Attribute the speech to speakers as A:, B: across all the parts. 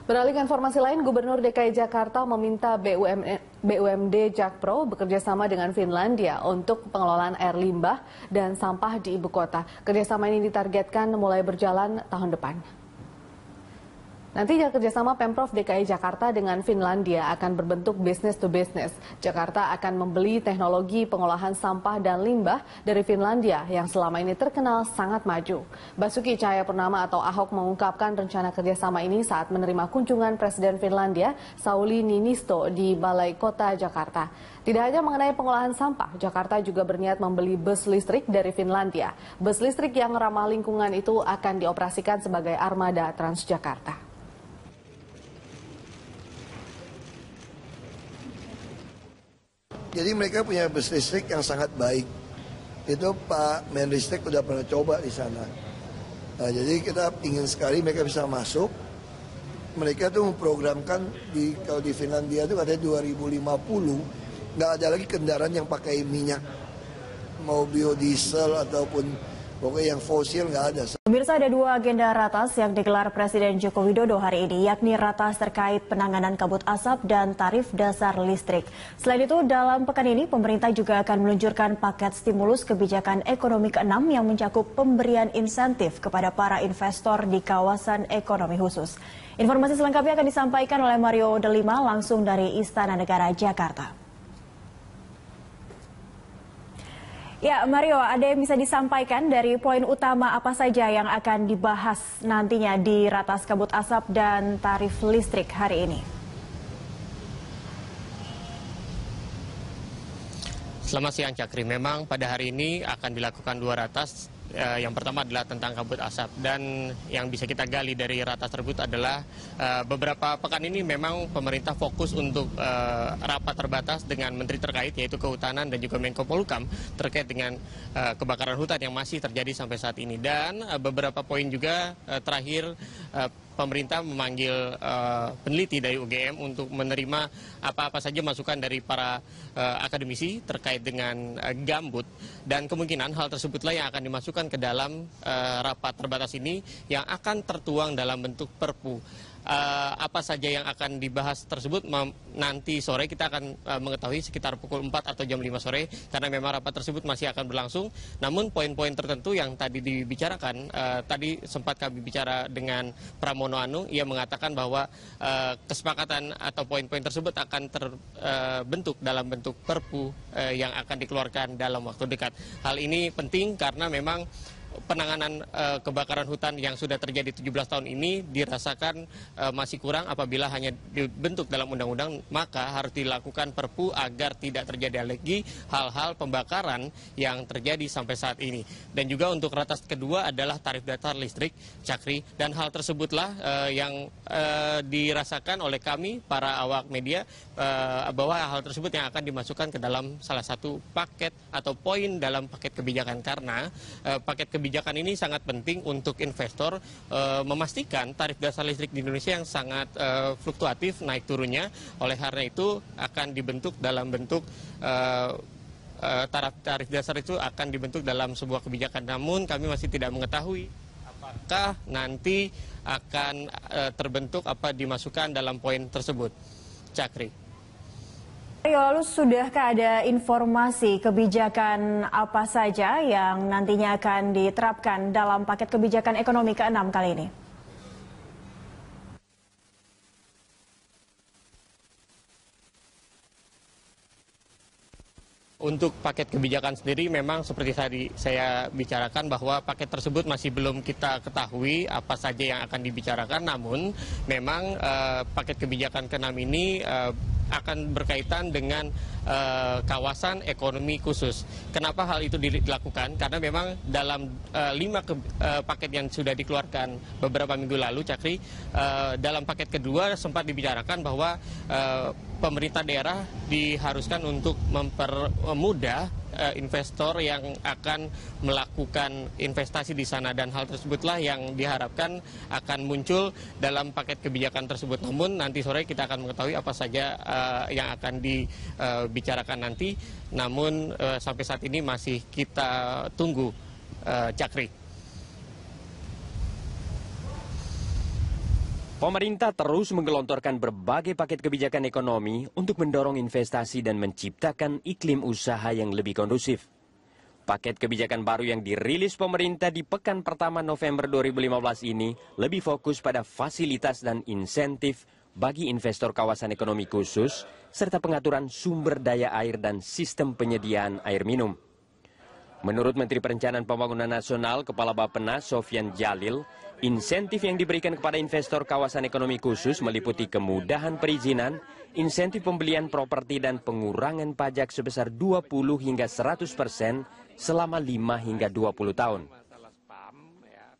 A: Beralih ke informasi lain, Gubernur DKI Jakarta meminta BUMD Jakpro bekerja sama dengan Finlandia untuk pengelolaan air limbah dan sampah di ibu kota. Kerjasama ini ditargetkan mulai berjalan tahun depan. Nantinya kerjasama Pemprov DKI Jakarta dengan Finlandia akan berbentuk business to business. Jakarta akan membeli teknologi pengolahan sampah dan limbah dari Finlandia yang selama ini terkenal sangat maju. Basuki Cahayapurnama atau Ahok mengungkapkan rencana kerjasama ini saat menerima kunjungan Presiden Finlandia Sauli Niinisto di Balai Kota Jakarta. Tidak hanya mengenai pengolahan sampah, Jakarta juga berniat membeli bus listrik dari Finlandia. Bus listrik yang ramah lingkungan itu akan dioperasikan sebagai armada Transjakarta.
B: Jadi mereka punya bus listrik yang sangat baik. Itu Pak Menristek udah pernah coba di sana. Nah, jadi kita ingin sekali mereka bisa masuk. Mereka tuh memprogramkan kalau di Finlandia itu katanya 2050 nggak ada lagi kendaraan yang pakai minyak, mau biodiesel ataupun pokoknya yang fosil nggak ada.
C: Pemirsa, ada dua agenda ratas yang digelar Presiden Joko Widodo hari ini, yakni ratas terkait penanganan kabut asap dan tarif dasar listrik. Selain itu, dalam pekan ini pemerintah juga akan meluncurkan paket stimulus kebijakan ekonomi ke-6 yang mencakup pemberian insentif kepada para investor di kawasan ekonomi khusus. Informasi selengkapnya akan disampaikan oleh Mario Delima langsung dari Istana Negara, Jakarta. Ya, Mario, ada yang bisa disampaikan dari poin utama apa saja yang akan dibahas nantinya di ratas kabut asap dan tarif listrik hari ini?
D: Selamat siang, Cakri. Memang pada hari ini akan dilakukan dua ratas. Yang pertama adalah tentang kabut asap, dan yang bisa kita gali dari ratas tersebut adalah beberapa pekan ini memang pemerintah fokus untuk rapat terbatas dengan menteri terkait, yaitu Kehutanan dan juga Menko Polhukam, terkait dengan kebakaran hutan yang masih terjadi sampai saat ini. Dan beberapa poin juga terakhir pemerintah memanggil peneliti dari UGM untuk menerima apa-apa saja masukan dari para akademisi terkait dengan gambut, dan kemungkinan hal tersebutlah yang akan dimasukkan ke dalam rapat terbatas ini yang akan tertuang dalam bentuk perpu. Apa saja yang akan dibahas tersebut nanti sore kita akan mengetahui sekitar pukul 4 atau jam 5 sore, karena memang rapat tersebut masih akan berlangsung. Namun poin-poin tertentu yang tadi dibicarakan, tadi sempat kami bicara dengan Pramono Anung, ia mengatakan bahwa kesepakatan atau poin-poin tersebut akan terbentuk dalam bentuk perpu yang akan dikeluarkan dalam waktu dekat. Hal ini penting karena memang penanganan kebakaran hutan yang sudah terjadi 17 tahun ini dirasakan masih kurang. Apabila hanya dibentuk dalam undang-undang, maka harus dilakukan perpu agar tidak terjadi lagi hal-hal pembakaran yang terjadi sampai saat ini. Dan juga untuk ratas kedua adalah tarif dasar listrik, Cakri, dan hal tersebutlah yang dirasakan oleh kami para awak media, bahwa hal tersebut yang akan dimasukkan ke dalam salah satu paket atau poin dalam paket kebijakan, karena paket kebijakan ini sangat penting untuk investor memastikan tarif dasar listrik di Indonesia yang sangat fluktuatif naik turunnya. Oleh karena itu akan dibentuk dalam bentuk tarif dasar itu akan dibentuk dalam sebuah kebijakan. Namun kami masih tidak mengetahui apakah nanti akan terbentuk apa dimasukkan dalam poin tersebut, Cakri.
C: Lalu sudahkah ada informasi kebijakan apa saja yang nantinya akan diterapkan dalam paket kebijakan ekonomi ke-6 kali ini?
D: Untuk paket kebijakan sendiri memang seperti tadi saya bicarakan bahwa paket tersebut masih belum kita ketahui apa saja yang akan dibicarakan. Namun memang paket kebijakan ke-6 ini akan berkaitan dengan kawasan ekonomi khusus. Kenapa hal itu dilakukan? Karena memang dalam 5 paket yang sudah dikeluarkan beberapa minggu lalu, Cakri, dalam paket kedua sempat dibicarakan bahwa pemerintah daerah diharuskan untuk mempermudah investor yang akan melakukan investasi di sana, dan hal tersebutlah yang diharapkan akan muncul dalam paket kebijakan tersebut. Namun nanti sore kita akan mengetahui apa saja yang akan dibicarakan nanti. Namun sampai saat ini masih kita tunggu, Cakri.
E: Pemerintah terus menggelontorkan berbagai paket kebijakan ekonomi untuk mendorong investasi dan menciptakan iklim usaha yang lebih kondusif. Paket kebijakan baru yang dirilis pemerintah di pekan pertama November 2015 ini lebih fokus pada fasilitas dan insentif bagi investor kawasan ekonomi khusus, serta pengaturan sumber daya air dan sistem penyediaan air minum. Menurut Menteri Perencanaan Pembangunan Nasional, Kepala Bappenas Sofyan Jalil, insentif yang diberikan kepada investor kawasan ekonomi khusus meliputi kemudahan perizinan, insentif pembelian properti dan pengurangan pajak sebesar 20 hingga 100% selama 5 hingga 20 tahun.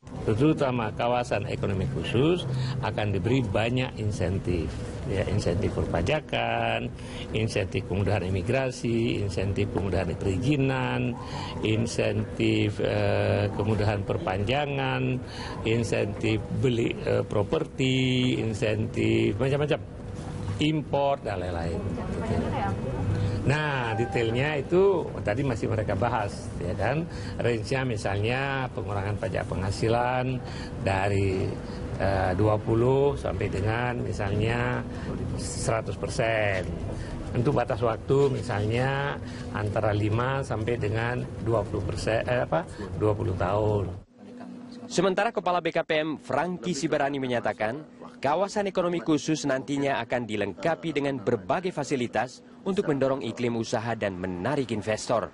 F: Terutama kawasan ekonomi khusus akan diberi banyak insentif, ya, insentif perpajakan, insentif kemudahan imigrasi, insentif kemudahan perizinan, insentif kemudahan perpanjangan, insentif beli properti, insentif macam-macam, impor dan lain-lain. Gitu. Nah, detailnya itu tadi masih mereka bahas, ya kan? Range-nya misalnya pengurangan pajak penghasilan dari 20 sampai dengan misalnya 100%. Untuk batas waktu misalnya antara 5 sampai dengan 20 tahun.
E: Sementara Kepala BKPM Franky Sibarani menyatakan, kawasan ekonomi khusus nantinya akan dilengkapi dengan berbagai fasilitas untuk mendorong iklim usaha dan menarik investor.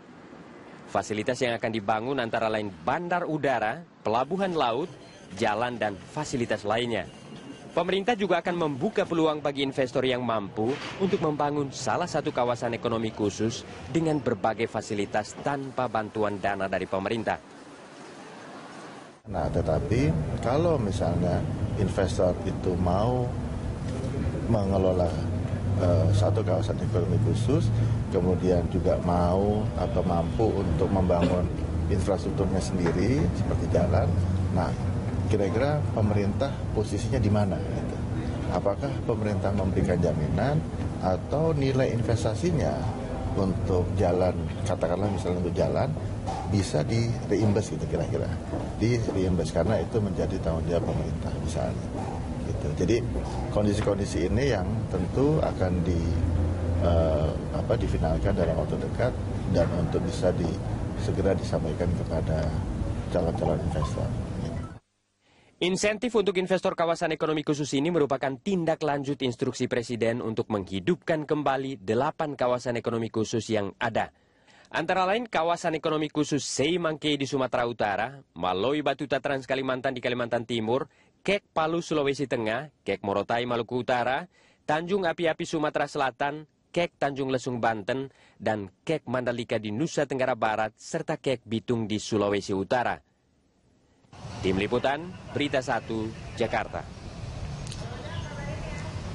E: Fasilitas yang akan dibangun antara lain bandar udara, pelabuhan laut, jalan, dan fasilitas lainnya. Pemerintah juga akan membuka peluang bagi investor yang mampu untuk membangun salah satu kawasan ekonomi khusus dengan berbagai fasilitas tanpa bantuan dana dari pemerintah.
G: Nah, tetapi kalau misalnya investor itu mau mengelola satu kawasan ekonomi khusus, kemudian juga mau atau mampu untuk membangun infrastrukturnya sendiri seperti jalan. Nah, kira-kira pemerintah posisinya di mana? Gitu. Apakah pemerintah memberikan jaminan atau nilai investasinya untuk jalan, katakanlah misalnya untuk jalan, bisa di reimburse gitu kira-kira, di reimburse karena itu menjadi tanggung jawab pemerintah misalnya. Gitu. Jadi kondisi-kondisi ini yang tentu akan difinalkan dalam waktu dekat dan untuk bisa segera disampaikan kepada calon-calon investor.
E: Insentif untuk investor kawasan ekonomi khusus ini merupakan tindak lanjut instruksi Presiden untuk menghidupkan kembali 8 kawasan ekonomi khusus yang ada. Antara lain kawasan ekonomi khusus Seimangkei di Sumatera Utara, Maloi Batuta Trans Kalimantan di Kalimantan Timur, Kek Palu Sulawesi Tengah, Kek Morotai Maluku Utara, Tanjung Api-Api Sumatera Selatan, Kek Tanjung Lesung Banten, dan Kek Mandalika di Nusa Tenggara Barat, serta Kek Bitung di Sulawesi Utara. Tim Liputan, Berita 1, Jakarta.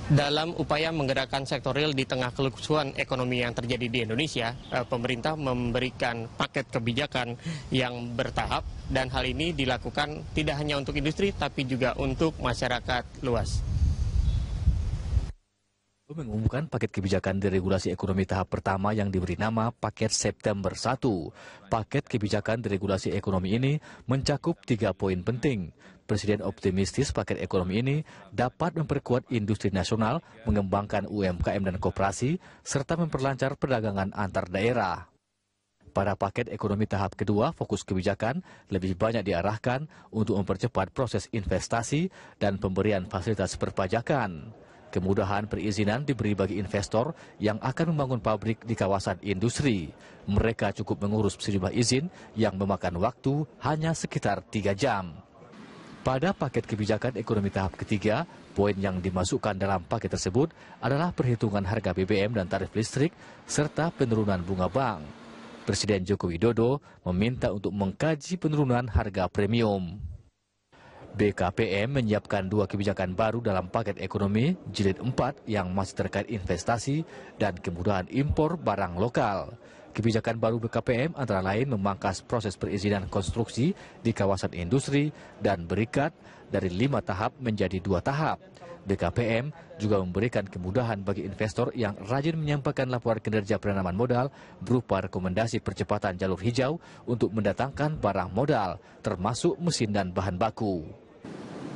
D: Dalam upaya menggerakkan sektor real di tengah kelusuan ekonomi yang terjadi di Indonesia, pemerintah memberikan paket kebijakan yang bertahap, dan hal ini dilakukan tidak hanya untuk industri tapi juga untuk masyarakat luas.
H: Mengumumkan paket kebijakan deregulasi ekonomi tahap pertama yang diberi nama Paket September 1. Paket kebijakan deregulasi ekonomi ini mencakup 3 poin penting. Presiden optimistis paket ekonomi ini dapat memperkuat industri nasional, mengembangkan UMKM dan koperasi, serta memperlancar perdagangan antar daerah. Pada paket ekonomi tahap kedua, fokus kebijakan lebih banyak diarahkan untuk mempercepat proses investasi dan pemberian fasilitas perpajakan. Kemudahan perizinan diberi bagi investor yang akan membangun pabrik di kawasan industri. Mereka cukup mengurus sejumlah izin yang memakan waktu hanya sekitar 3 jam. Pada paket kebijakan ekonomi tahap ketiga, poin yang dimasukkan dalam paket tersebut adalah perhitungan harga BBM dan tarif listrik, serta penurunan bunga bank. Presiden Joko Widodo meminta untuk mengkaji penurunan harga premium. BKPM menyiapkan 2 kebijakan baru dalam paket ekonomi jilid 4 yang masih terkait investasi dan kemudahan impor barang lokal. Kebijakan baru BKPM antara lain memangkas proses perizinan konstruksi di kawasan industri dan berikat dari 5 tahap menjadi 2 tahap. BKPM juga memberikan kemudahan bagi investor yang rajin menyampaikan laporan kinerja penanaman modal berupa rekomendasi percepatan jalur hijau untuk mendatangkan barang modal, termasuk mesin dan bahan baku.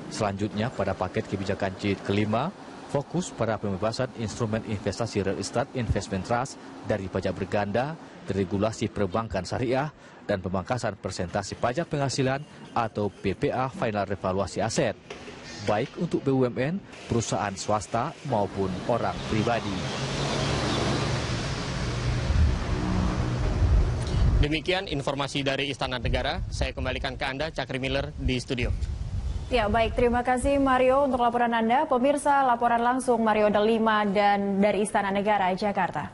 H: Selanjutnya, pada paket kebijakan jilid kelima, fokus pada pembebasan instrumen investasi real estate investment trust dari pajak berganda, deregulasi perbankan syariah, dan pemangkasan persentase pajak penghasilan atau PPA final revaluasi aset, baik untuk BUMN, perusahaan swasta maupun orang pribadi.
D: Demikian informasi dari Istana Negara. Saya kembalikan ke Anda, Cakri Miller di studio.
C: Ya, baik. Terima kasih Mario untuk laporan Anda. Pemirsa, laporan langsung Mario Delima dan dari Istana Negara, Jakarta.